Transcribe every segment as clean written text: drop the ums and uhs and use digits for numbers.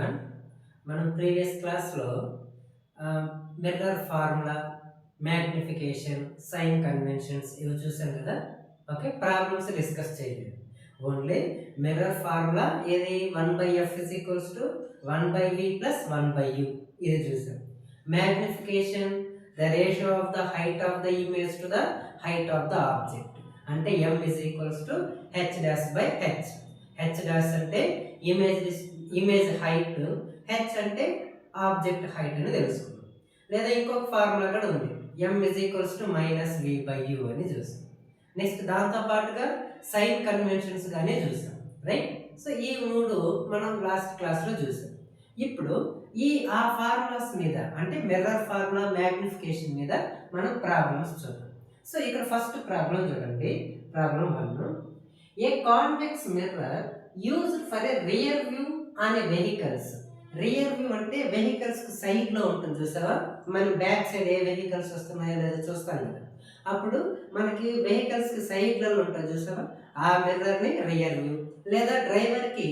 Everyone. మనం previous క్లాస్లో mirror formula, magnification, sign conventions ఇవి చూసాం కదా. ఓకే, ప్రాబ్లమ్స్ డిస్కస్ చేయలేదు. ఓన్లీ మిర్రర్ ఫార్ములా ఏది 1/f = 1/v + 1/u ఇది చూసాం. Magnification the ratio of the height of the image to the height of the object, అంటే m = h'/h. h' అంటే image height, h అంటే ఆబ్జెక్ట్ హైట్ అని తెలుసుకున్నాం. లేదా ఇంకొక ఫార్ములా కూడా ఉంది, m - v/u అని చూసాం. నెక్స్ట్ దాంతో పాటుగా సైన్ కన్వెన్షన్స్ గానే చూసాం, రైట్. సో ఈ మూడు మనం లాస్ట్ క్లాస్లో చూసాం. ఇప్పుడు ఆ ఫార్ములాస్ మీద, అంటే మిర్రర్ ఫార్ములా, మ్యాగ్నిఫికేషన్ మీద మనం ప్రాబ్లమ్స్ చూద్దాం. సో ఇక్కడ ఫస్ట్ ప్రాబ్లం చూడండి, problem 1. A convex mirror used for a rear view on a vehicles. Rear view అంటే వెహికల్స్ కి సైడ్ లో ఉంటుంది చూసావా, మనం బ్యాక్ సైడ్ ఏ వెహికల్స్ వస్తున్నాయో లేదో చూస్తాం కదా. అప్పుడు మనకి వెహికల్స్ కి సైడ్ లలో ఉంటుంది చూసావా, ఆ మిర్రర్ ని రియర్ వ్యూ. లేదా డ్రైవర్ కి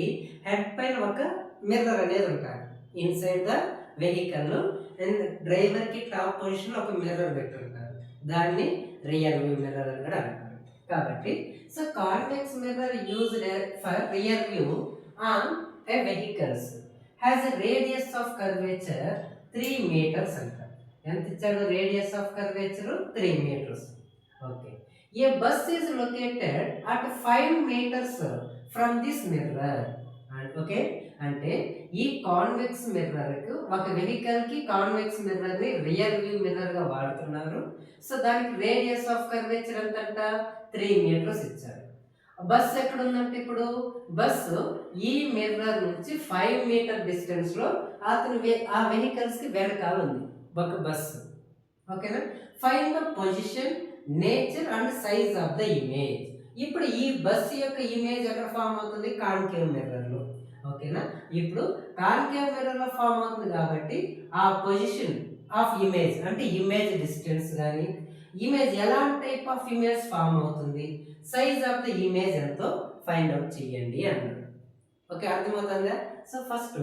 హెడ్ పైన ఒక మిర్రర్ అనేది ఉంటుంది inside the vehicle, and driver కి టాప్ పొజిషన్ లో ఒక మిర్రర్ పెట్టుంటారు, దాన్ని రియర్ వ్యూ మిర్రర్ అని కూడా అంటారు. కాబట్టి so convex mirror used for rear view on a vehicles has a radius of curvature 3 meters అంటారు. ఎంత ఇచ్చాడు? Radius of curvature 3 meters. Okay, A bus is located at 5 meters from this mirror. Okay, అంటే ఈ convex mirror కు, ఒక vehicle కి convex mirror ని rear view mirror గా వాడుతున్నారు. సో దానికి రేడియస్ ఆఫ్ కర్వేచర్ ఎంతంట? 3 meters ఇచ్చారు. బస్ ఎక్కడ ఉందంటే, ఇప్పుడు బస్సు ఈ మిర్రర్ నుంచి 5 meter డిస్టెన్స్ లో ఆ వెహికల్స్ కి వెనకాల ఉంది ఒక బస్సు. ఓకేనా? Find the position, nature and size of the image. ఇప్పుడు ఈ బస్సు యొక్క ఇమేజ్ ఎక్కడ ఫామ్ అవుతుంది? కాన్కేవ్ మిర్రర్ లో. ఓకేనా? ఇప్పుడు కాన్కేవ్ మిర్రర్ లో ఫామ్ అవుతుంది కాబట్టి ఆ పొజిషన్ ఆఫ్ ఇమేజ్, అంటే ఇమేజ్ డిస్టెన్స్ కానీ, ఇమేజ్ ఎలాంటి టైప్ ఆఫ్ ఇమేజ్ ఫామ్ అవుతుంది, సైజ్ ఆఫ్ ద ఇమేజ్ ఎంతో ఫైండ్ అవుట్ చేయండి అన్నాడు. ఓకే, అర్థమవుతుందా? సో ఫస్ట్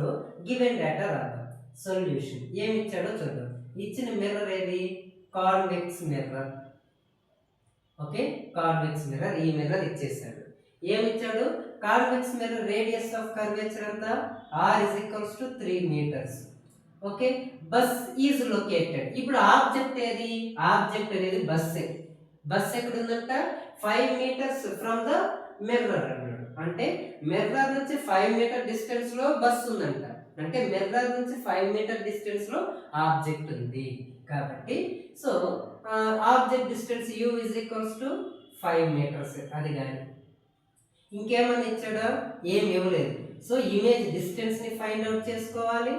గివెన్ డేటా రాద్దాం. సొల్యూషన్ ఏమి ఇచ్చాడో చూద్దాం. ఇచ్చిన మిర్రర్ ఏది? Convex mirror. Okay, convex mirror, ఈ మిర్రర్ ఇచ్చేసాడు. ఏమి ఇచ్చాడు? Convex mirror radius of curvature ఎంత? r = 3 meters. Okay, bus is located. ఇప్పుడు ఆబ్జెక్ట్ ఏది? ఆబ్జెక్ట్ అనేది బస్సే. బస్ ఎక్కడ ఉందంట? 5 meters ఫ్రమ్ ద మిర్రర్ అన్నాడు. అంటే మిర్రర్ నుంచి 5 meter డిస్టెన్స్ లో బస్ ఉందంట. అంటే మిర్రర్ నుంచి 5 meter డిస్టెన్స్ లో ఆబ్జెక్ట్ ఉంది. కాబట్టి so object distance u = 5 meters. అది కానీ ఇంకేమని ఇచ్చాడా? ఏం ఇవ్వలేదు. సో ఇమేజ్ డిస్టెన్స్ ని ఫైండ్ అవుట్ చేసుకోవాలి,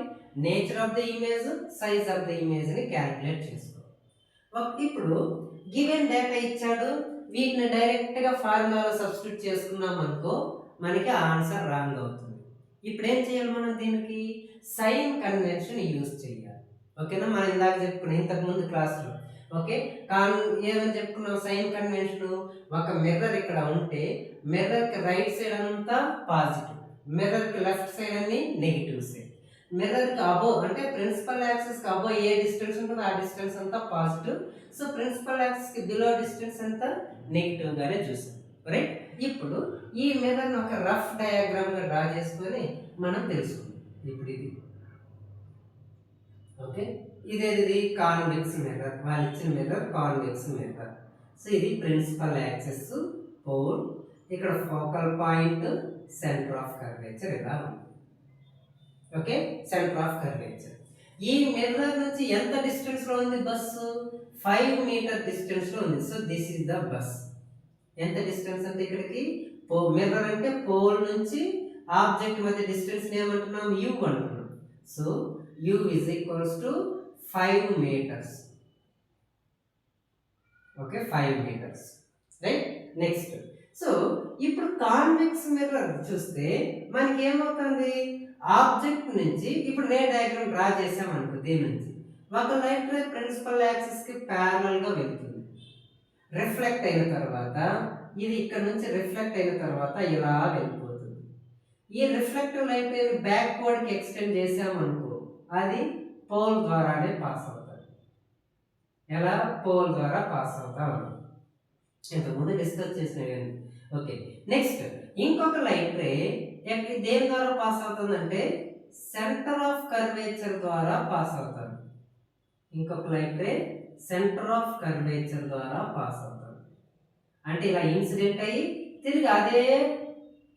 nature of the image, size of the image ని క్యాలిక్యులేట్ చేసుకోవాలి. ఇప్పుడు గివెన్ డేటా ఇచ్చాడు, వీటిని డైరెక్ట్ గా ఫార్ములాలో సబ్స్టిట్యూట్ చేసుకున్నాం అనుకో, మనకి ఆన్సర్ రాంగ్ అవుతుంది. ఇప్పుడు ఏం చేయాలి మనం? దీనికి సైన్ కన్వెన్షన్ యూజ్ చేయాలి. ఓకేనా? మనం ఇందాక చెప్పుకున్నాం ఇంతకు ముందు క్లాస్లో. ఓకే, ఏమని చెప్పుకున్నాం? సైన్ కన్వెన్షన్, ఒక మిర్రర్ ఇక్కడ ఉంటే మిర్రర్ కి రైట్ సైడ్ అంతా పాజిటివ్, మిర్రర్ కి లెఫ్ట్ సైడ్ అన్ని నెగిటివ్ సైడ్. మిర్రర్ కి అబో, అంటే ప్రిన్సిపల్ యాక్సిస్ కి అబో ఏ డిస్టెన్స్ ఉంటుందో ఆ డిస్టెన్స్ అంతా పాజిటివ్. సో ప్రిన్సిపల్ యాక్సిస్ కి బిలో డిస్టెన్స్ అంతా నెగిటివ్ గానే చూసాం, రైట్. ఇప్పుడు ఈ మిర్రర్ ఒక రఫ్ డయాగ్రామ్ గా డ్రా చేసుకొని మనం తెలుసుకుందాం. ఇప్పుడు ఇది ఓకే, ఇదేది? Convex mirror. వాళ్ళు ఇచ్చిన మిర్రర్ కాన్వెక్స్ మిర్రర్. సో ఇది ప్రిన్సిపల్ యాక్సిస్, పోల్, ఇక్కడ focal point, centre of curvature ఇలా ఉంది. Okay, centre of curvature. ఈ మిర్రర్ నుంచి ఎంత డిస్టెన్స్ లో ఉంది బస్సు? 5 meter డిస్టెన్స్ లో ఉంది. So this is the bus. ఎంత డిస్టెన్స్ అంటే ఇక్కడికి? మిర్రర్ అంటే పోల్ నుంచి ఆబ్జెక్ట్ మధ్య డిస్టెన్స్ ఏమంటున్నాం? u అంటున్నాం. So u = 5 meters. Okay, 5 meters, right. Next, so ఇప్పుడు కాన్వెక్స్ మిర్రర్ చూస్తే మనకి ఏమవుతుంది? ఆబ్జెక్ట్ నుంచి ఇప్పుడు రే డయాగ్రామ్ డ్రా చేసాం అనుకో, దీని నుంచి ఒక లైట్ రే ప్రిన్సిపల్ యాక్సిస్ కి ప్యారలల్ గా వెళ్తుంది. రిఫ్లెక్ట్ అయిన తర్వాత ఇది ఇక్కడ నుంచి రిఫ్లెక్ట్ అయిన తర్వాత ఇలా వెళ్ళిపోతుంది. ఈ రిఫ్లెక్టివ్ లైట్ రేని బ్యాక్వర్డ్కి ఎక్స్టెండ్ చేసామనుకో అది పోల్ ద్వారానే పాస్ అవుతుంది. ఎలా? పోల్ ద్వారా పాస్ అవుతాం. ఇంతకుముందు డిస్కస్ చేసినవి. ఓకే, నెక్స్ట్ ఇంకొక లైట్ రే దేని ద్వారా పాస్ అవుతుందంటే సెంటర్ ఆఫ్ కర్వేచర్ ద్వారా పాస్ అవుతుంది. ఇంకొక light ray centre of curvature ద్వారా పాస్ అవుతుంది. అంటే ఇలా ఇన్సిడెంట్ అయ్యి తిరిగి అదే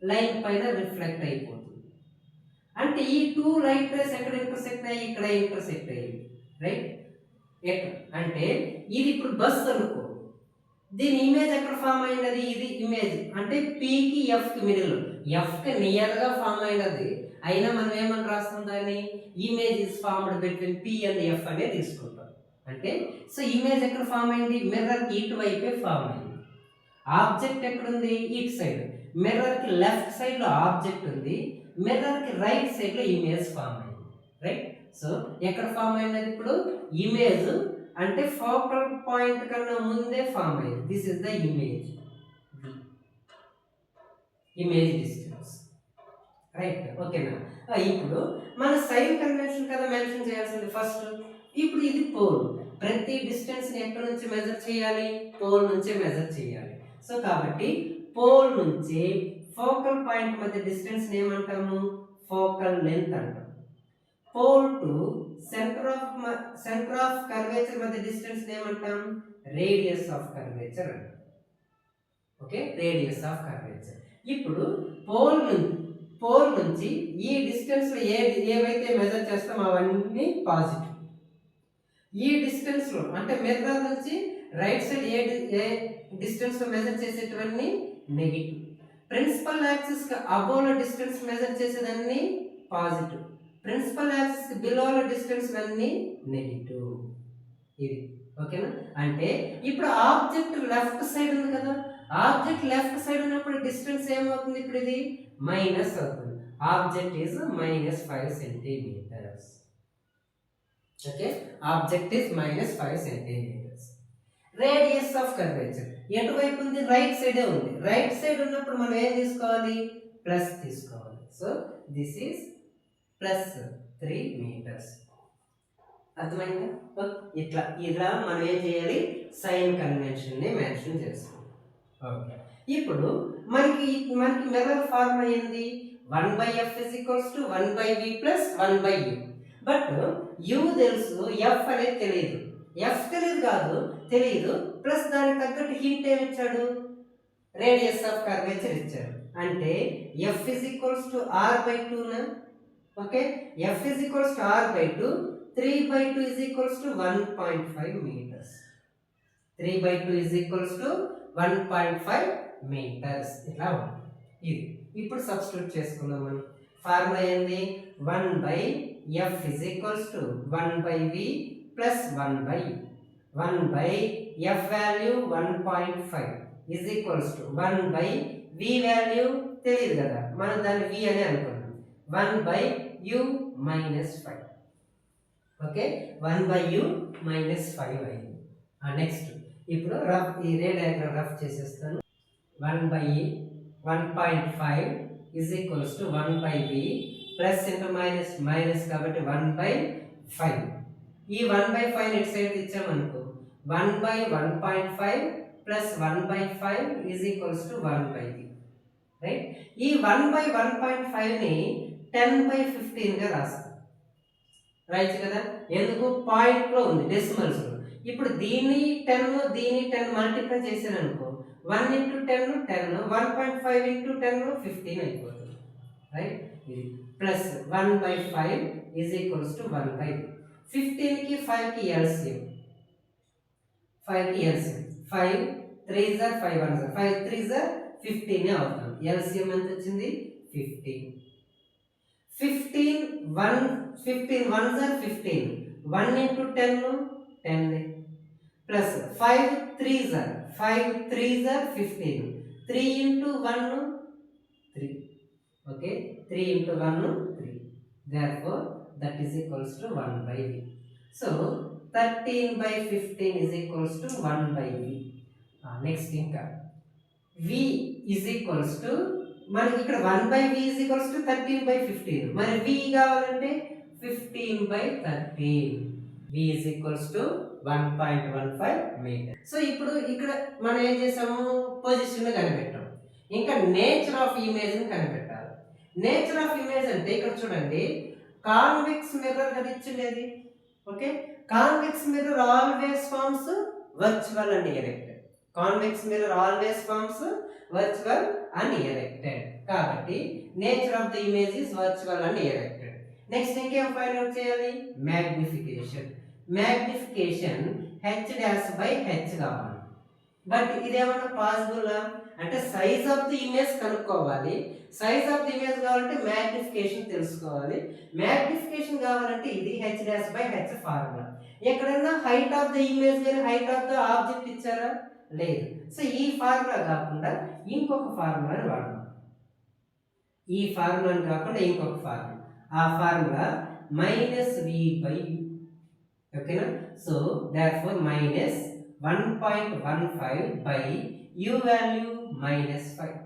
లైన్ పైన రిఫ్లెక్ట్ అయిపోతుంది. అంటే ఈ టూ లైట్ రేస్ ఎక్కడ ఇంటర్సెక్ట్ అయ్యి ఇక్కడ ఇంటర్సెక్ట్ అయ్యి, రైట్? అంటే ఇది ఇప్పుడు బస్ అనుకో, దీని ఇమేజ్ ఎక్కడ ఫామ్ అయినది? ఇది ఇమేజ్ అంటే పీకి ఎఫ్కి మిడిల్, ఎఫ్కి నియర్గా ఫామ్ అయినది. అయినా మనం ఏమని రాస్తాం దాన్ని? Image is formed between P and F అనే తీసుకుంటాం. అంటే సో ఇమేజ్ ఎక్కడ ఫామ్ అయింది? మిర్రర్కి ఇటువైపే ఫామ్ అయింది. ఆబ్జెక్ట్ ఎక్కడుంది? ఇటు సైడ్. మిర్రర్కి లెఫ్ట్ సైడ్లో ఆబ్జెక్ట్ ఉంది, మిర్రర్కి రైట్ సైడ్లో ఇమేజ్ ఫామ్ అయింది, రైట్? సో ఎక్కడ ఫామ్ అయినది ఇప్పుడు? ఇమేజ్ అంటే ఫోకల్ పాయింట్ కన్నా ముందే ఫామ్ అయింది. This is the image, image distance, right? ఓకేనా? ఇప్పుడు మన సైన్ కన్వెన్షన్ కదా మెన్షన్ చేయాల్సింది ఫస్ట్. ఇప్పుడు ఇది పోల్, ప్రతి డిస్టెన్స్ ని ఎక్కడి నుంచి మెజర్ చేయాలి? పోల్ నుంచే మెజర్ చేయాలి. సో కాబట్టి పోల్ నుంచి ఫోకల్ పాయింట్ మధ్య డిస్టెన్స్ ఏమంటాము? ఫోకల్ లెంత్ అంటాం. Pole to centre of curvature మధ్య డిస్టెన్స్ ఏమంటాం? రేడియస్ ఆఫ్ కర్వేచర్ అంటాం. Okay, radius of curvature. ఇప్పుడు పోల్ నుంచి ఈ డిస్టెన్స్ లో ఏవైతే మెజర్ చేస్తామో అవన్నీ పాజిటివ్. ఈ డిస్టెన్స్ లో అంటే మిర్రర్ నుంచి రైట్ సైడ్ ఏ డిస్టెన్స్ లో మెజర్ చేసేటివన్నీ నెగిటివ్. ప్రిన్సిపల్ యాక్సిస్ కి అబోవ్ లో డిస్టెన్స్ మెజర్ చేసేదన్నీ పాజిటివ్, ప్రిన్సిపల్ యాక్సిస్ కి బిలో లో డిస్టెన్స్ అన్నీ నెగిటివ్. ఇది ఓకేనా? అంటే ఇప్పుడు ఆబ్జెక్ట్ లెఫ్ట్ సైడ్ ఉంది కదా, ఆబ్జెక్ట్ లెఫ్ట్ సైడ్ ఉన్నప్పుడు డిస్టెన్స్ ఏమవుతుంది? ఇప్పుడు ఇది మైనస్ అవుతుంది. Object is -5 centimetres. Okay, object is -5 centimetres. Radius of curvature ఎటువైపు ఉంది? రైట్ సైడే ఉంది. రైట్ సైడ్ ఉన్నప్పుడు మనం ఏం తీసుకోవాలి? ప్లస్ తీసుకోవాలి. So this is +3 metres. అర్థమైందా? ఇట్లా మనం ఏం చేయాలి? సైన్ కన్వెన్షన్ ని మెన్షన్ చేస్తాం. ఓకే, ఇప్పుడు మనకి మిర్రర్ ఫార్ములా ఏంది? 1/f = 1/v + 1/u. But u తెలుసు, f అనేది తెలియదు. f తెలియదు ప్లస్ దానికి తగ్గట్టు హింట్ ఏమి ఇచ్చాడు? రేడియస్ ఆఫ్ కర్వేచర్ ఇచ్చాడు. అంటే f = r/2 నా? Okay, f = r/2, 3/2 = 1.5 metres. 3/2 = 1.5 metres. ఇట్లా ఉంది. ఇది ఇప్పుడు సబ్స్టిట్యూట్ చేసుకుందాం. మనం ఫార్ములా ఏంది? 1/f = 1/v + 1/u. 1/f value 1.5 = 1/v value తెలియదు కదా, మనం దాన్ని v అని అనుకున్నాం. 1/u - 5. ఓకే, 1/u - 5 అయింది. నెక్స్ట్ ఇప్పుడు ఈ రే డయాగ్రామ్ రఫ్ చేసేస్తాను. 1/e 1.5 = 1/v plus into minus కాబట్టి 1/5. ఈ 1/5 ఇటు సైడ్ ఇచ్చామనుకో 1/1.5 ప్లస్ 1/5 = 1/v, రైట్? ఈ 1/1.5 ని 10/15 గా రాస్తాం, రైట్ కదా? ఎందుకు? పాయింట్ లో ఉంది, డెసిమల్స్ లో. ఇప్పుడు దీన్ని 10 మల్టిప్లై చేశాను అనుకో 1 × 10 10, 1.5 × 10 15 అయిపోతుంది, రైట్? ఇది ప్లస్ 1/5 = 1/v. 15 కి 5 కి LCM, 5 3s are 5 1s are 5 3s are 15 అవుతుంది. ఎల్సిఎం ఎంత వచ్చింది? 15. 15 1s are 15, 1 × 10 10 plus 5 3s are 15, 3 × 1 3. Okay, 3 × 1 3. therefore that is equals to 1/v. so 13/15 = 1/v. Next ఇంకా v = మనకి ఇక్కడ 1/v ఈజ్ ఈక్వల్స్ టు 13/15. మరి v కావాలంటే 15/13. v is equals to 1.15 metre. సో ఇప్పుడు ఇక్కడ మనం ఏం చేసాము, పొజిషన్ కనిపెట్టాం. ఇంకా నేచర్ ఆఫ్ ఇమేజ్ ని కనిపెట్టాలి. నేచర్ ఆఫ్ ఇమేజ్ అంటే ఇక్కడ చూడండి, కాన్వెక్స్ మిర్రర్ కదా ఇచ్చిండేది. Okay, convex mirror always forms virtual and erected. Convex mirror always forms virtual and erected. కాబట్టి nature of the image is virtual and erected. Next ఇంకేం find out చేయాలి, magnification. Magnification h'/h కావాలి. But ఇదేమన్నా possible అంటే size of the image కనుక్కోవాలి. Size of the image కావాలంటే magnification తెలుసుకోవాలి. Magnification కావాలంటే ఇది h'/h ఫార్ములా. ఎక్కడైనా హైట్ ఆఫ్ ద ఇమేజ్ కానీ హైట్ ఆఫ్ ద ఆబ్జెక్ట్ ఇచ్చారా, లేదు. సో ఈ ఫార్ములా కాకుండా ఇంకొక ఫార్ములాని వాడదాం. ఈ ఫార్ములాని కాకుండా ఇంకొక ఫార్ములా, ఆ ఫార్ములా -v/u. ఓకేనా. So therefore -1.15/u value -5.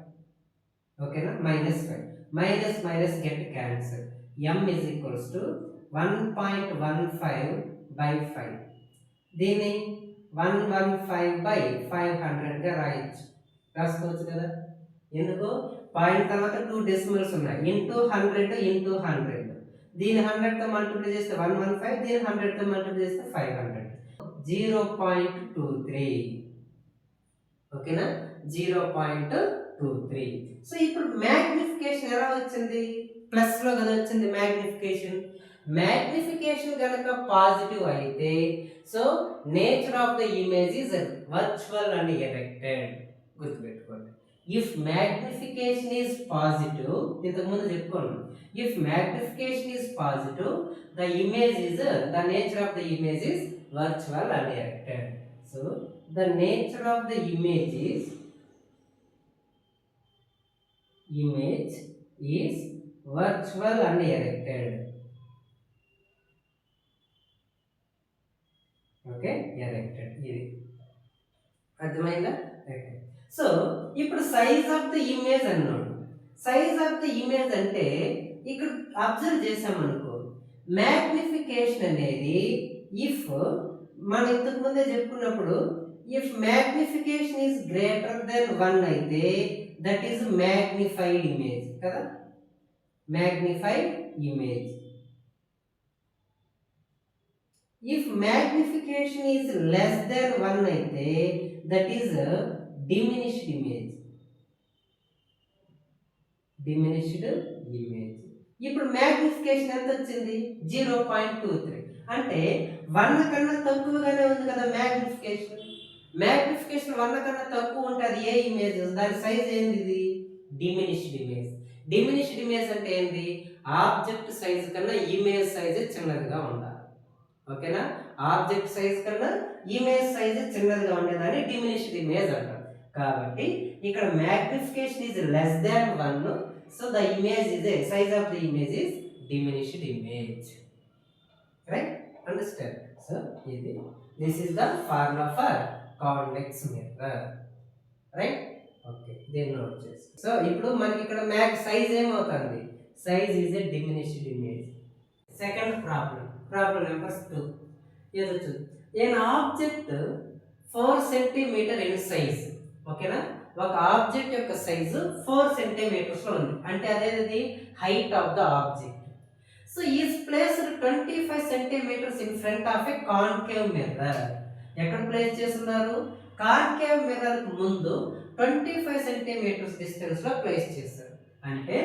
ఓకేనా, -5 minus minus get cancel. m is equals to 1.15/5. దీన్ని 115/500 గా రాయొచ్చు, రాసుకోవచ్చు కదా. ఎందుకు, పాయింట్ తర్వాత 2 డెసిమల్స్ ఉన్నాయి. Into 100 into 100. దీని 100 తో మల్టిప్లై చేస్తే 115, దీని 100 తో మల్టిప్లై చేస్తే 500. 0.23. ఓకేనా, 0.23. సో ఇప్పుడు మ్యాగ్నిఫికేషన్ ఎలా వచ్చింది, ప్లస్ లో కదా వచ్చింది మ్యాగ్నిఫికేషన్. మ్యాగ్నిఫికేషన్ కనుక పాజిటివ్ అయితే so nature of the image is virtual and erected. గుర్తుపెట్టుకోండి. ఇఫ్ మ్యాగ్నిఫికేషన్ ఈజ్ పాజిటివ్, ఇంతకుముందు చెప్పుకున్నాం, if magnification is positive the image is the nature of the image is virtual and erected. So the nature of the image is virtual and erected. Okay, erected. ఇది అర్థమైందా. So ఇప్పుడు size of the image అన్నాడు. Size of the image అంటే ఇక్కడ observe చేసామనుకో, magnification అనేది if మనం ఇంతకు ముందే చెప్పుకున్నప్పుడు if magnification is greater than 1 అయితే దట్ ఈస్ మ్యాగ్నిఫైడ్ ఇమేజ్ కదా, magnified image. If magnification is less than 1 అయితే that is diminished image. diminished image. ఇప్పుడు మ్యాగ్నిఫికేషన్ ఎంత వచ్చింది, 0.23. అంటే 1 కన్నా తక్కువగానే ఉంది కదా మ్యాగ్నిఫికేషన్. మ్యాగ్నిఫికేషన్ 1 కన్నా తక్కువ ఉంటే అది ఏ ఇమేజ్, దాని సైజ్ ఏంది, ఇది డిమినిష్డ్ ఇమేజ్. డిమినిష్డ్ ఇమేజ్ అంటే ఏంది, ఆబ్జెక్ట్ సైజ్ కన్నా ఇమేజ్ సైజ్ చిన్నదిగా ఉండాలి. ఓకేనా, ఆబ్జెక్ట్ సైజ్ కన్నా ఇమేజ్ సైజ్ చిన్నదిగా ఉండేదాన్ని డిమినిష్డ్ ఇమేజ్ అంటారు. కాబట్టి ఇక్కడ magnification is less than 1, so the image is size of the image is diminished image. Right, understand. So ఇది this is the formula for convex mirror. Right, okay, దీన్ని note చేసి. So ఇప్పుడు మనకి ఇక్కడ size ఏమవుతుంది, size is a diminished image. Second problem, problem number 2. ఏదో చూద్దాం. an object 4 centimeter in size. ఓకేనా, ఒక ఆబ్జెక్ట్ యొక్క సైజు 4 సెంటీమీటర్స్ లో ఉంది అంటే అదేది height of the object. So is placed 25 centimetres in front of a concave mirror. ఎక్కడ ప్లేస్ చేస్తున్నారు, కాన్కేవ్ మిర్రర్ ముందు 25 సెంటీమీటర్స్ డిస్టెన్స్ లో ప్లేస్ చేస్తారు. అంటే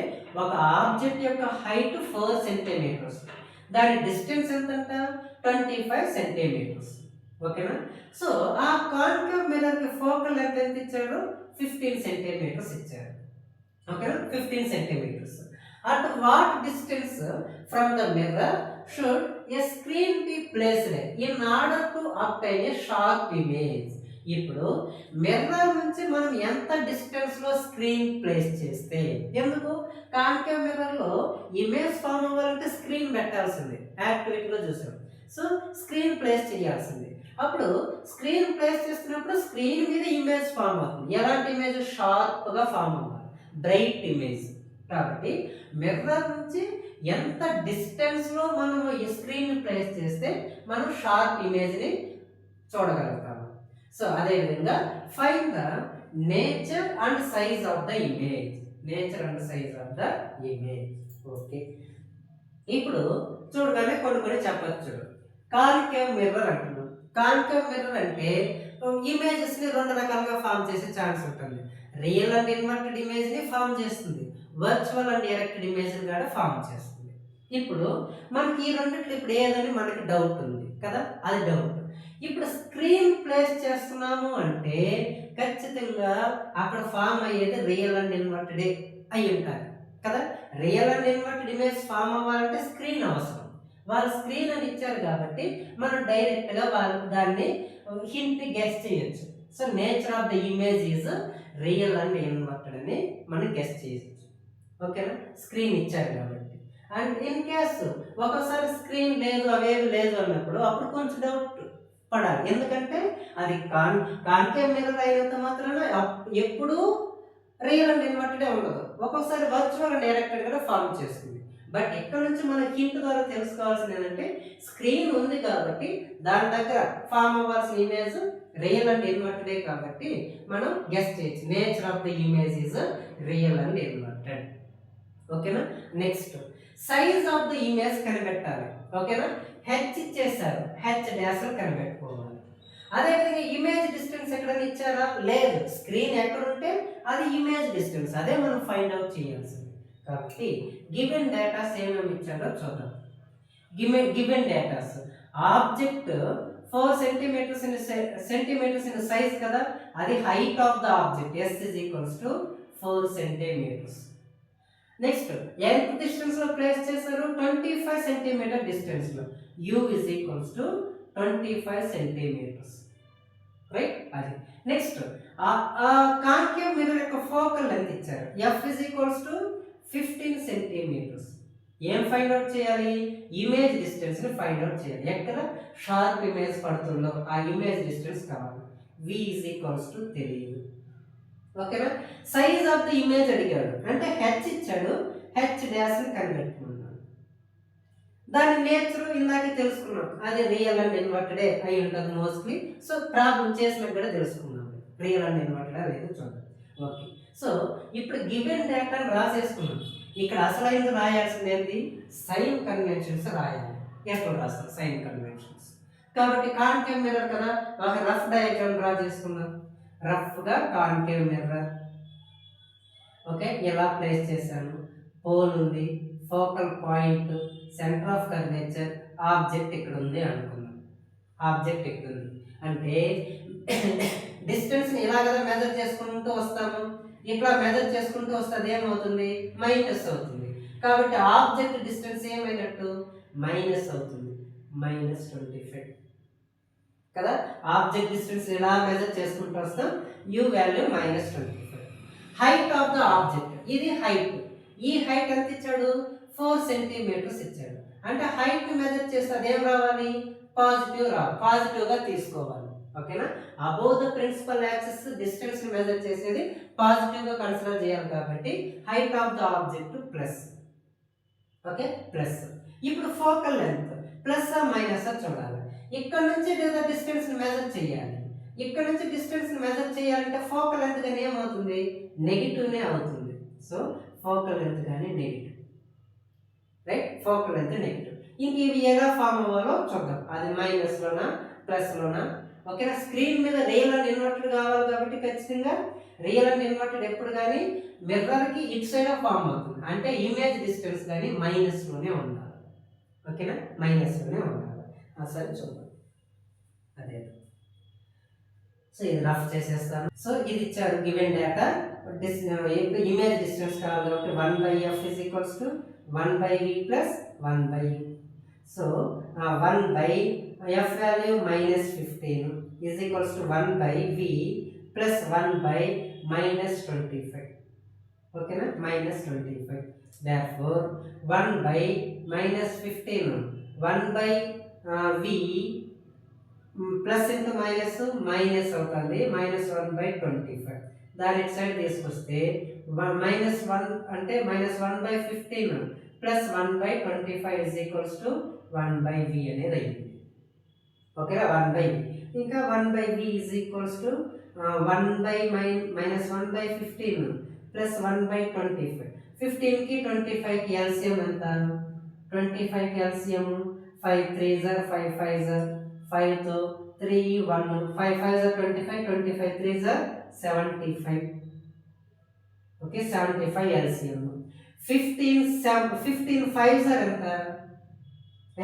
ఒక ఆబ్జెక్ట్ యొక్క హైట్ 4 సెంటీమీటర్స్, దాని డిస్టెన్స్ ఎంతంట 25 సెంటీమీటర్స్. ఓకేనా, సో ఆ కాన్కేవ్ మిర్రర్ కి ఫోకల్ లెంగ్త్ ఎంత ఇచ్చాడు, 15 సెంటీమీటర్స్ ఇచ్చారు. ఓకేనా, 15 centimetres. At what distance from the mirror should a screen be placed in order to obtain a sharp image? ఇప్పుడు మిర్రర్ నుంచి మనం ఎంత డిస్టెన్స్ లో స్క్రీన్ ప్లేస్ చేస్తే, ఎందుకు కాన్కేవ్ మిర్రర్ లో ఇమేజ్ ఫామ్ అవ్వాలంటే స్క్రీన్ పెట్టాల్సింది, యాక్టివిటీలో చూసాం. సో స్క్రీన్ ప్లేస్ చేయాల్సింది. అప్పుడు స్క్రీన్ ప్లేస్ చేస్తున్నప్పుడు స్క్రీన్ మీద ఇమేజ్ ఫామ్ అవుతుంది. ఎలాంటి ఇమేజ్, షార్ప్ గా ఫామ్ అవ్వాలి. Bright image. కాబట్టి మిర్రర్ నుంచి ఎంత డిస్టెన్స్లో మనం ఈ స్క్రీన్ ప్లేస్ చేస్తే మనం షార్ప్ ఇమేజ్ని చూడగలుగుతాము. సో అదేవిధంగా find the nature and size of the image. Nature and size of the image. Okay, ఇప్పుడు చూడగానే కొన్ని చెప్పచ్చు. కాన్కేవ్ మిర్రర్ అంటున్నాం. కాన్కేవ్ మిర్రర్ అంటే ఇమేజెస్ని రెండు రకాలుగా ఫామ్ చేసే ఛాన్స్ ఉంటుంది. రియల్ అండ్ ఇన్వర్టెడ్ ఇమేజ్ని ఫామ్ చేస్తుంది, వర్చువల్ అండ్ డైరెక్టెడ్ ఇమేజ్ని కూడా ఫామ్ చేస్తుంది. ఇప్పుడు మనకి ఈ రెండిట్లో ఇప్పుడు ఏదని మనకి డౌట్ ఉంది కదా, అది డౌట్. ఇప్పుడు స్క్రీన్ ప్లేస్ చేస్తున్నాము అంటే ఖచ్చితంగా అక్కడ ఫామ్ అయ్యేది రియల్ అండ్ ఇన్వర్టెడే అయి ఉంటాయి కదా. Real and inverted image form అవ్వాలంటే స్క్రీన్ అవసరం. వాళ్ళు స్క్రీన్ అని ఇచ్చారు కాబట్టి మనం డైరెక్ట్గా వాళ్ళు దాన్ని హింట్ గెస్ చేయొచ్చు. So nature of the image is real and inverted అని మనం గెస్ చేయొచ్చు. ఓకేనా, స్క్రీన్ ఇచ్చారు కాబట్టి. అండ్ ఇన్ కేసు ఒకసారి స్క్రీన్ లేదు, అవేవి లేదు అన్నప్పుడు అప్పుడు కొంచెం డౌట్ పడాలి. ఎందుకంటే అది కాన్కేవ్ మిర్రర్ అయినంత మాత్రాన ఎప్పుడూ రియల్ అండ్ ఇన్వర్టెడే ఉండదు. ఒక్కొక్కసారి వర్చువల్ అండ్ డైరెక్టెడ్ కూడా ఫామ్ చేస్తుంది. బట్ ఇక్కడ నుంచి మన హింట్ ద్వారా తెలుసుకోవాల్సింది ఏంటంటే స్క్రీన్ ఉంది కాబట్టి దాని దగ్గర ఫామ్ అవ్వాల్సిన ఇమేజ్ రియల్ అండ్ ఇన్వర్టెడే కాబట్టి మనం గెస్ చేయొచ్చు. Nature of the image is real and inverted. ఓకేనా. Next size of the image కనిపెట్టాలి. ఓకేనా, హెచ్ ఇచ్చేసారు, హెచ్ డాష్ కనిపెట్టుకోవాలి. అదేవిధంగా ఇమేజ్ డిస్టెన్స్ ఎక్కడైనా ఇచ్చారా? లేదు. స్క్రీన్ ఎక్కడ ఉంటే అది ఇమేజ్ డిస్టెన్స్, అదే మనం ఫైండ్ అవుట్ చేయాల్సింది. కాబట్టి గివెన్ డేటాస్ ఏమేమి ఇచ్చారో చూద్దాం. Given datas object 4 centimetres in size కదా, అది height of the object S = 4 centimetres. Next ఎంత డిస్టెన్స్ లో ప్లేస్ చేశారు? 25 సెంటీమీటర్ డిస్టెన్స్ లో. U = 25 centimetres. రైట్, అది. నెక్స్ట్ కాన్కేవ్ మిర్రర్ యొక్క ఫోకల్ లెంత్ ఇచ్చారు. F = 15 centimetres. ఏం ఫైండ్ అవుట్ చేయాలి? ఇమేజ్ డిస్టెన్స్ ని ఫైండ్ అవుట్ చేయాలి. ఎక్కడ షార్ప్ ఇమేజ్ పడుతుందో ఆ ఇమేజ్ డిస్టెన్స్ కావాలి. V = తెలియదు. ఓకేనా. సైజ్ ఆఫ్ ద ఇమేజ్ అడిగాడు అంటే హెచ్ ఇచ్చాడు, హెచ్ డాష్ ని కనిపెట్టుకున్నాడు. దాని నేచర్ ఇందాకే తెలుసుకున్నాం, అది రియల్ అండ్ ఇన్వర్టెడే అయి ఉంటుంది మోస్ట్లీ. సో ప్రాబ్లం చేసినట్టు కూడా తెలుసుకున్నాం, రియల్ అండ్ ఇన్వర్టెడ్ అనేది చూద్దాం. ఓకే, సో ఇప్పుడు గివెన్ డేటాను రాసేసుకున్నాం. ఇక్కడ అసలైనది రాయాల్సింది ఏంటి? సైన్ కన్వెన్షన్స్ రాయాలి. ఎప్పుడు రాస్తాం? Sign conventions. కాబట్టి కాన్కేవ్ మిర్రర్ కదా, ఒక రఫ్ డయాగ్రామ్ డ్రా చేసుకున్నాం. రఫ్గా కాన్కేవ్ మిర్రర్ ఓకే ఎలా ప్లేస్ చేశాను? పోల్ ఉంది, focal point, centre of curvature, object ఇక్కడ ఉంది అనుకున్నాం. ఆబ్జెక్ట్ ఇక్కడ ఉంది అంటే డిస్టెన్స్ని ఇలా కదా మెజర్ చేసుకుంటూ వస్తాము. ఇట్లా మెజర్ చేసుకుంటూ వస్తుంది ఏమవుతుంది? మైనస్ అవుతుంది. కాబట్టి ఆబ్జెక్ట్ డిస్టెన్స్ ఏమైనట్టు? మైనస్ అవుతుంది, -25 కదా. ఆబ్జెక్ట్ డిస్టెన్స్ ఇలా మెజర్ చేసుకుంటూ వస్తాం, U value -25. Height of the object, ఇది హైట్. ఈ హైట్ ఎంత ఇచ్చాడు? 4 సెంటీమీటర్స్ ఇచ్చాడు. అంటే హైట్ మెజర్ చేస్తే అదేం రావాలి? పాజిటివ్ రావాలి, పాజిటివ్గా తీసుకోవాలి. ఓకేనా. Above the principal axis distance measure చేసేది పాజిటివ్గా కన్సిడర్ చేయాలి కాబట్టి height of the object plus. Okay, plus. ఇప్పుడు ఫోకల్ లెంత్ ప్లస్ మైనస్ చూడాలి. ఇక్కడ నుంచి డిస్టెన్స్ మెజర్ చేయాలి. ఇక్కడ నుంచి డిస్టెన్స్ మెజర్ చేయాలంటే ఫోకల్ లెంత్ కానీ ఏమవుతుంది? నెగిటివ్నే అవుతుంది. సో ఫోకల్ లెంత్ కానీ negative. Right, focal length negative. ఇంక ఇవి ఎలా ఫామ్ అవ్వాలో చూద్దాం. అది మైనస్లోనా ప్లస్లోనా? ఓకేనా. స్క్రీన్ మీద రియల్ అండ్ ఇన్వర్టెడ్ కావాలి కాబట్టి ఖచ్చితంగా రియల్ అండ్ ఇన్వర్టెడ్ ఎప్పుడు కానీ మిర్రర్కి ఇటు సైడ్ ఫామ్ అవుతుంది. అంటే ఇమేజ్ డిస్టెన్స్ కానీ మైనస్లోనే ఉండాలి. ఓకేనా, మైనస్లోనే ఉండాలి. సరే చూద్దాం. అదే, సో ఇది రఫ్ చేసేస్తాను. సో ఇది ఇచ్చారు గివెన్ డేటా. ఇమేజ్ డిస్టెన్స్ కావాలి కాబట్టి 1/f = 1/v + 1/u. So 1/f value -15 = 1/v + 1/-25. ఓకేనా, -25. therefore 1/-15 1/v plus into minus minus అవుతుంది, -1/25. దాని ఇటు సైడ్ తీసుకొస్తే -1 అంటే -1/15 plus 1/25 is equals to 1/v అనేది అయింది. ఓకేనా, 1/v. ఇంకా 1/v is equals to 1/-1/15 plus 1/25. 15కి 25కి ఎల్సిఎం ఎంత? 25కి LCM 5 3s are 5 5s are 5 తో 3 1 5 5s are 25 25 3s are 75. Okay, 75 LCM. 15 5s are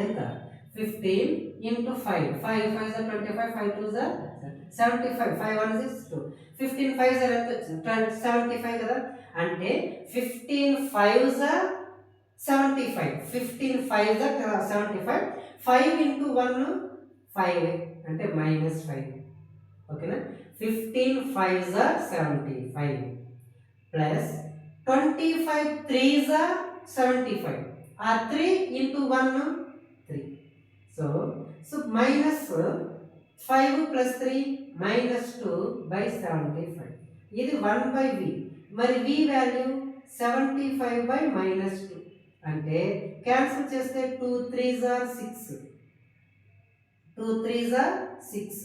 ఎంత 15 into 5 5 5s are 25 5 2s are 75 5 1 is 2 15 5s are ఎంత వచ్చింది 75 కదా. అంటే 15 5s are 75 15 5s are 75 5 into 1 5 అంటే -5. ఓకేనా, 15 5s are 75 plus 25 3s are 75 ఆ 3 into 1 3. So minus 5 plus 3 -2/75. ఇది 1/v. మరి v వాల్యూ 75/-2 అంటే క్యాన్సిల్ చేస్తే 2 3s are 6 2 3s are 6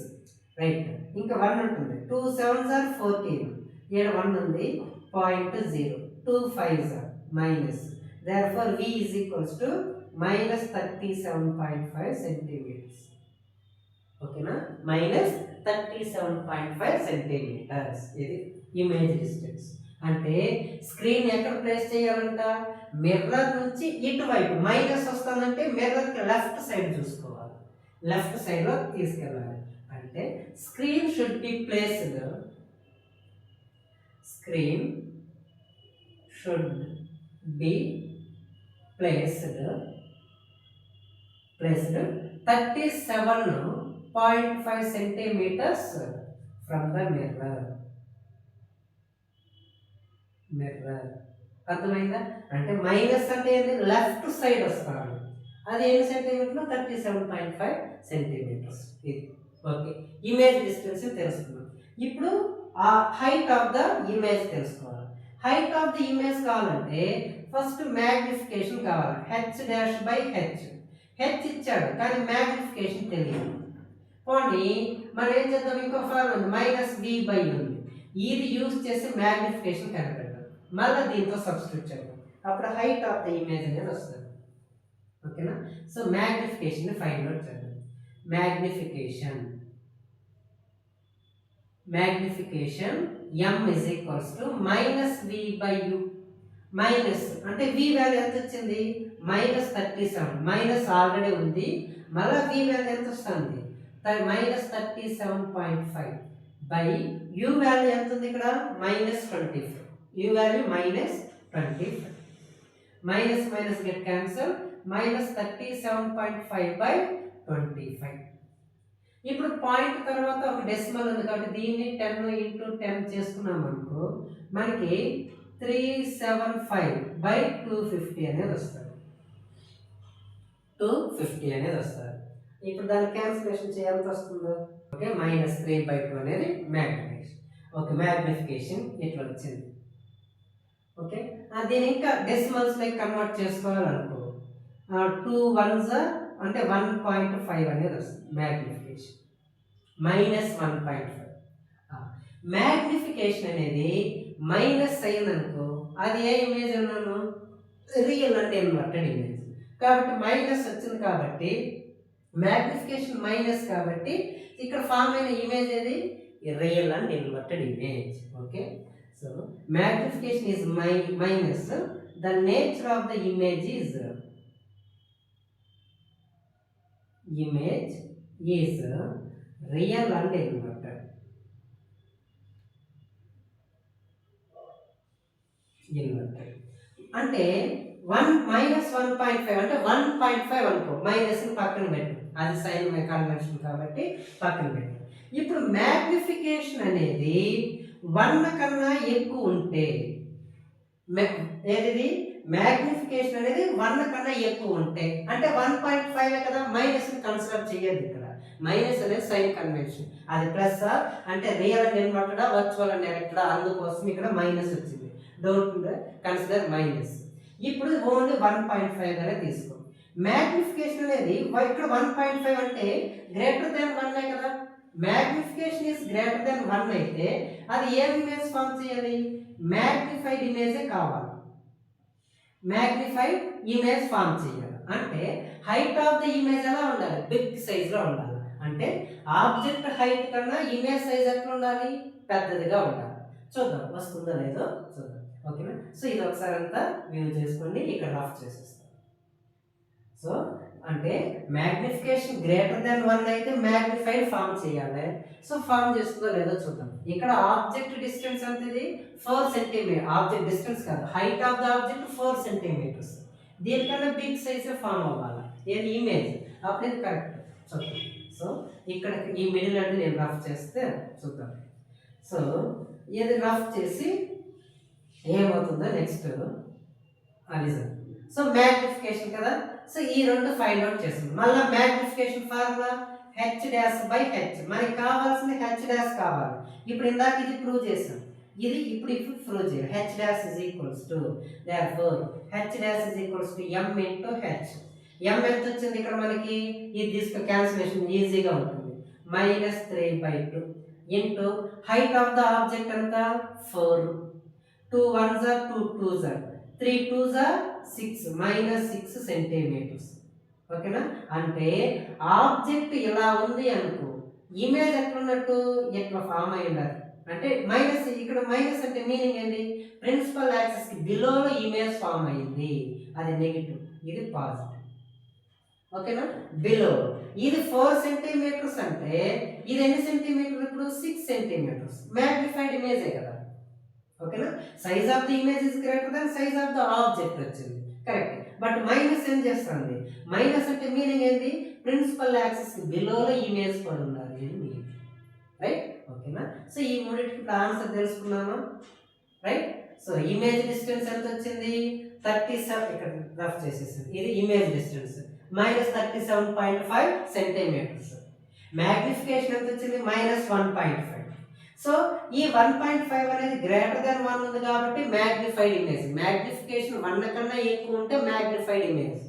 right. ఇంకా 1 ఉంటుంది 2 7s are 14 ఇక్కడ 1 ఉంది 0.0 2 5s are minus. Therefore v is equals to -37.5 centimeters. ఓకేనా, -37.5 సెంటీమీటర్స్ ఇది ఇమేజ్ డిస్టెన్స్. అంటే స్క్రీన్ ఎక్కడ ప్లేస్ చేయాలంట? మిర్రర్ నుంచి ఇటువైపు మైనస్ వస్తుందంటే మిర్రర్కి లెఫ్ట్ సైడ్ చూసుకోవాలి, లెఫ్ట్ సైడ్లో తీసుకెళ్ళాలి. అంటే screen should be placed 37.5 centimeters from the mirror. అర్థమైందా? అంటే మైనస్ అంటే లెఫ్ట్ సైడ్ వస్తాను, అది ఎన్ని సెంటీమీటర్లు 37.5 సెంటీమీటర్స్ ఇది. ఓకే, ఇమేజ్ డిస్టెన్స్ తెలుసుకున్నాం. ఇప్పుడు ఆ హైట్ ఆఫ్ ద ఇమేజ్ తెలుసుకోవాలి. హైట్ ఆఫ్ ద ఇమేజ్ కావాలంటే ఫస్ట్ మ్యాగ్నిఫికేషన్ కావాలి. h'/h ఇచ్చాడు కానీ మ్యాగ్నిఫికేషన్ తెలియదు. పోనీ మనం ఏం చేద్దాం, ఇంకో ఫార్మ్ ఉంది -v/u ఉంది, ఇది యూజ్ చేసి మ్యాగ్నిఫికేషన్ కనిపెడతాం. మళ్ళీ దీంతో సబ్స్టిట్యూట్ చేద్దాం, అప్పుడు హైట్ ఆఫ్ ద ఇమేజ్ అనేది వస్తుంది. ఓకేనా, సో మ్యాగ్నిఫికేషన్ ఫైండ్ అవుట్ చేద్దాం. Magnification m is equals to -v/u. Minus అంటే v వాల్యూ ఎంత వచ్చింది? -37. మైనస్ ఆల్రెడీ ఉంది, మళ్ళీ v వాల్యూ ఎంత వస్తుంది? -37.5 బై u వాల్యూ ఎంత ఉంది ఇక్కడ? -25. u value -25. Minus get cancel. -37.5/25. ఇప్పుడు పాయింట్ తర్వాత ఒక డెసిమల్ ఉంది కాబట్టి దీన్ని 10 × 10 చేసుకున్నాం అనుకో, మనకి 375/250 అనేది వస్తుంది. 250 అనేది వస్తుంది. ఇప్పుడు దాన్ని క్యాన్సిలేషన్ చేయాల్సి వస్తుందో. ఓకే, -3/2 అనేది మ్యాగ్నిఫికేషన్. ఓకే, మ్యాగ్నిఫికేషన్ ఇట్లా వచ్చింది. ఓకే, దీన్ని ఇంకా డెసిమల్స్ లైక్ కన్వర్ట్ చేసుకోవాలనుకో 2 1s అంటే 1.5 అనేది వస్తుంది మ్యాగ్నిఫికేషన్. -1.5. మ్యాగ్నిఫికేషన్ అనేది మైనస్ అయిందనుకో, అది ఏ ఇమేజ్ అన్నాను? రియల్ అంటే ఇన్వర్టెడ్ ఇమేజ్. కాబట్టి మైనస్ వచ్చింది కాబట్టి మ్యాగ్నిఫికేషన్ మైనస్ కాబట్టి ఇక్కడ ఫామ్ అయిన ఇమేజ్ ఏది? Real and inverted image. Okay, so magnification is minus, the nature of the image is real and inverted. అంటే 1-1.5 అంటే 1.5 అనుకో, మైనస్ పక్కన పెట్టు, అది సైన్ కన్వెన్షన్ కాబట్టి పక్కన పెట్టు. ఇప్పుడు మ్యాగ్నిఫికేషన్ అనేది 1 కన్నా ఎక్కువ ఉంటే ఏది మ్యాగ్నిఫికేషన్ అనేది 1 కన్నా ఎక్కువ ఉంటే అంటే 1.5 కదా, మైనస్ కన్సిడర్ చేయొద్దు ఇక్కడ. మైనస్ అనేది సైన్ కన్వెన్షన్. అది ప్లస్ అంటే real and inverted virtual and directed, అందుకోసం ఇక్కడ మైనస్ వచ్చింది. Don't consider minus. ఇప్పుడు ఓన్లీ 1.5 గానే తీసుకో. మ్యాగ్నిఫికేషన్ అనేది ఇక్కడ 1.5 అంటే గ్రేటర్ దాన్ 1 కదా. మ్యాగ్నిఫికేషన్ ఇస్ గ్రేటర్ దాన్ 1 అయితే అది ఏం ఇమేజ్ ఫామ్ చేయాలి? మ్యాగ్నిఫైడ్ ఇమేజే కావాలి. మ్యాగ్నిఫైడ్ ఇమేజ్ ఫామ్ చేయాలి అంటే హైట్ ఆఫ్ ద ఇమేజ్ ఎలా ఉండాలి? బిగ్ సైజ్ లో ఉండాలి. అంటే ఆబ్జెక్ట్ హైట్ కన్నా ఇమేజ్ సైజ్ ఎట్లా ఉండాలి? పెద్దదిగా ఉండాలి. చూద్దాం వస్తుందో లేదో చూద్దాం. ఓకేనా? సో ఇది ఒకసారి అంతా వ్యూ చేసుకోండి, ఇక్కడ రఫ్ చేసేస్తాం. సో అంటే మ్యాగ్నిఫికేషన్ గ్రేటర్ దాన్ 1 అయితే మ్యాగ్నిఫైడ్ ఫామ్ చేయాలి. సో ఫామ్ చేస్తుందో లేదో చూద్దాం. ఇక్కడ ఆబ్జెక్ట్ డిస్టెన్స్ ఎంత ఇది? 4 సెంటీమీటర్. ఆబ్జెక్ట్ డిస్టెన్స్ కాదు, height of the object 4 centimetres. దీనికన్నా బిగ్ సైజ్ ఫామ్ అవ్వాలి. ఏది? ఇమేజ్. అప్పుడు ఇది కరెక్ట్. చూద్దాం. సో ఇక్కడ ఈ మిడిల్ అంటే నేను రఫ్ చేస్తే చూద్దాం. సో ఇది రఫ్ చేసి ఏమవుతుందో నెక్స్ట్ లిజన్. సో మ్యాగ్నిఫికేషన్ కదా. సో ఈ రెండు ఫైండ్ అవుట్ చేస్తుంది. మళ్ళీ magnification formula H dash by H. మనకి కావాల్సింది హెచ్ డాష్ కావాలి. ఇప్పుడు ఇందాక ఇది ప్రూవ్ చేసాం, ఇది ఇప్పుడు ప్రూవ్ చేయాలి. H dash is equals to therefore H dash is equals to m into H. m ఎంత వచ్చింది ఇక్కడ మనకి? ఇది తీసుకు క్యాన్సిలేషన్ ఈజీగా ఉంటుంది. -3/2 into height of the object ఎంత? 4. 2 1s are 2 2s are 3 2s are 6 -6 centimetres. ఓకేనా? అంటే ఆబ్జెక్ట్ ఇలా ఉంది అనుకో, ఇమేజ్ ఎట్లున్నట్టు ఎట్లా ఫామ్ అయి ఉండాలి. అంటే మైనస్, ఇక్కడ మైనస్ అంటే మీనింగ్ ఏంటి? ప్రిన్సిపల్ యాక్సిస్ కి బిలోలో ఇమేజ్ ఫామ్ అయింది, అది నెగిటివ్, ఇది పాజిటివ్. ఓకేనా? బిలో ఇది 4 సెంటీమీటర్స్ అంటే ఇది ఎన్ని సెంటీమీటర్లు? ఇప్పుడు 6 సెంటీమీటర్స్. మ్యాగ్నిఫైడ్ ఇమేజే కదా. ఓకేనా? Size of the image is greater than size of the object వచ్చింది. కరెక్ట్. బట్ మైనస్ ఏం చేస్తుంది? మైనస్ అంటే మీనింగ్ ఏంటి? ప్రిన్సిపల్ యాక్సిస్ కి బిలోలో ఇమేజ్ పడి ఉండాలి అని మీనింగ్. రైట్? ఓకేనా? సో ఈ మూడింటికి ఇప్పుడు ఆన్సర్ తెలుసుకున్నామా? రైట్? సో ఇమేజ్ డిస్టెన్స్ ఎంత వచ్చింది? 37. ఇక్కడ రఫ్ చేసేసాను. ఇది ఇమేజ్ డిస్టెన్స్ -37.5 సెంటీమీటర్స్. మ్యాగ్నిఫికేషన్ ఎంత వచ్చింది? -1.5. సో ఈ 1.5 అనేది గ్రేటర్ దాన్ 1 ఉంది కాబట్టి మ్యాగ్నిఫైడ్ ఇమేజ్. మ్యాగ్నిఫికేషన్ 1 కన్నా ఎక్కువ ఉంటే మ్యాగ్నిఫైడ్ ఇమేజ్.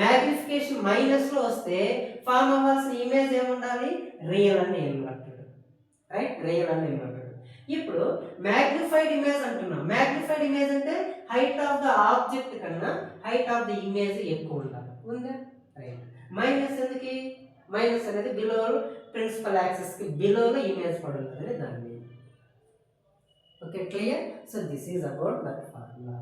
మ్యాగ్నిఫికేషన్ మైనస్ లో వస్తే ఫామ్ అవ్వాల్సిన ఇమేజ్ ఏముండాలి? Real and inverted. Right? Real and inverted. ఇప్పుడు మ్యాగ్నిఫైడ్ ఇమేజ్ అంటున్నాం. మ్యాగ్నిఫైడ్ ఇమేజ్ అంటే హైట్ ఆఫ్ ద ఆబ్జెక్ట్ కన్నా హైట్ ఆఫ్ ద ఇమేజ్ ఎక్కువ ఉండాలి. ఉందా? రైట్. మైనస్ ఎందుకు? మైనస్ అనేది బిలో ప్రిన్సిపల్ యాక్సిస్ కి బిలోలో ఇమేజ్ పడుతుంది దాన్ని. Okay, clear? So this is about that formula.